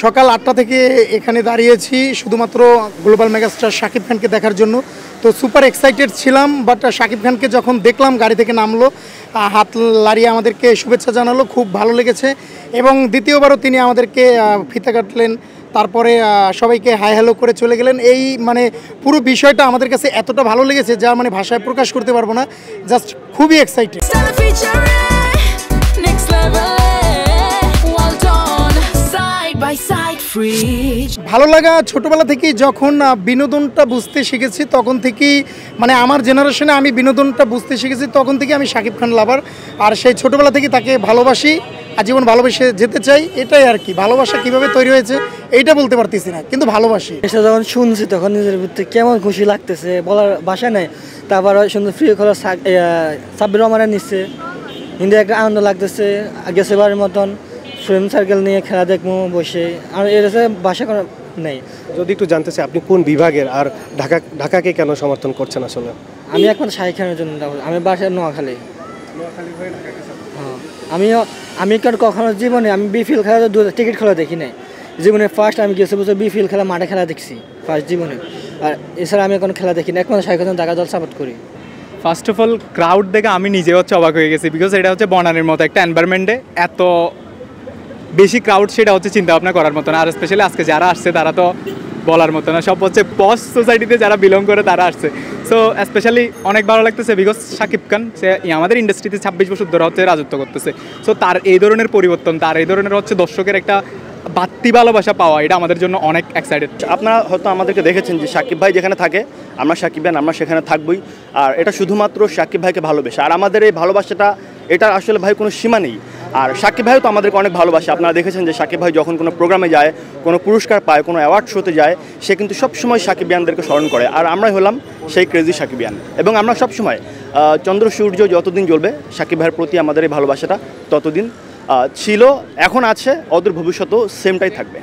সকাল 8টা থেকে এখানে দাঁড়িয়েছি শুধুমাত্র গ্লোবাল মেগাস্টার শাকিব খানকে দেখার জন্য। তো সুপার এক্সাইটেড ছিলাম, বাট শাকিব খানকে যখন দেখলাম গাড়ি থেকে নামলো, হাত লাড়িয়ে আমাদেরকে শুভেচ্ছা জানালো, খুব ভালো লেগেছে। এবং দ্বিতীয়বারও তিনি আমাদেরকে ফিতা কাটলেন, তারপরে সবাইকে হাই হ্যালো করে চলে গেলেন। এই মানে পুরো বিষয়টা আমাদের কাছে এতটা ভালো লেগেছে যা মানে ভাষায় প্রকাশ করতে পারবো না। জাস্ট খুবই এক্সাইটেড। ভালো লাগা ছোটোবেলা থেকেই যখন বিনোদনটা বুঝতে শিখেছি তখন থেকেই, মানে আমার জেনারেশনে আমি বিনোদনটা বুঝতে শিখেছি তখন থেকে আমি শাকিব খান লাভার। আর সেই ছোটোবেলা থেকে তাকে ভালোবাসি, আজীবন ভালোবেসে যেতে চাই, এটাই আর কি। ভালোবাসা কীভাবে তৈরি হয়েছে এইটা বলতে পারতেছি না, কিন্তু ভালোবাসি। এটা যখন শুনছি তখন নিজের ভিতরে কেমন খুশি লাগতেছে বলার ভাষা নেই। তারপর সুন্দর ফ্রি খোলা সাব্বির রহমানের নিচ্ছে, কিন্তু একটা আনন্দ লাগতেছে। গেছেবারের মতন ফ্রেন্ড সার্কেল নিয়ে খেলা দেখবো বসে, আর এর বাসা কোনো নেই। যদি একটু জানতে চাই আপনি কোন বিভাগের, আর ঢাকাকে কেন সমর্থন করছেন? আসলে আমি এখন শাহিদ খানের জন্য, আমি বাসায় নোয়াখালী। হ্যাঁ, আমি কারণ কখনো জীবনে আমি বিপিএল খেলা টিকিট খেলা দেখি নাই জীবনে। ফার্স্ট আমি গেছে বছর বিপিএল খেলা মাঠে খেলা দেখছি ফার্স্ট জীবনে। আর এছাড়া আমি এখন খেলা দেখি না, একমাত্র শাহিদ খান ঢাকা দল সাপোর্ট করি। ফার্স্ট অফ অল ক্রাউড দেখে আমি নিজে অবাক হয়ে গেছি, বিকজ এটা হচ্ছে বনানীর মতো একটা এনভায়রনমেন্টে এত বেশি ক্রাউড, সেটা হচ্ছে চিন্তা ভাবনা করার মতো না। আর স্পেশালি আজকে যারা আসছে তারা তো বলার মতো না, সব হচ্ছে পস সোসাইটিতে যারা বিলং করে তারা আসছে। সো স্পেশালি অনেক ভালো লাগতেছে, বিকজ শাকিব খান সে আমাদের ইন্ডাস্ট্রিতে 26 বছর ধরে হচ্ছে রাজত্ব করতেছে। সো তার এই ধরনের পরিবর্তন, তার এই ধরনের হচ্ছে দর্শকের একটা বাড়তি ভালোবাসা পাওয়া, এটা আমাদের জন্য অনেক এক্সাইটেড। আপনারা হয়তো আমাদেরকে দেখেছেন যে শাকিব ভাই যেখানে থাকে আমরা শাকিব ভাই আমরা সেখানে থাকবই। আর এটা শুধুমাত্র শাকিব ভাইকে ভালোবাসে, আর আমাদের এই ভালোবাসাটা এটা আসলে ভাই কোনো সীমা নেই। আর শাকিব ভাইও তো আমাদেরকে অনেক ভালোবাসে। আপনারা দেখেছেন যে শাকিব ভাই যখন কোনো প্রোগ্রামে যায়, কোনো পুরস্কার পায়, কোনো অ্যাওয়ার্ড শোতে যায়, সে কিন্তু সবসময় শাকিবিয়ানদেরকে স্মরণ করে। আর আমরাই হলাম সেই ক্রেজি শাকিবিয়ান, এবং আমরা সবসময় চন্দ্র সূর্য যতদিন জ্বলবে শাকিব ভাইয়ের প্রতি আমাদের এই ভালোবাসাটা ততদিন ছিল, এখন আছে, অদূর ভবিষ্যতেও সেমটাই থাকবে।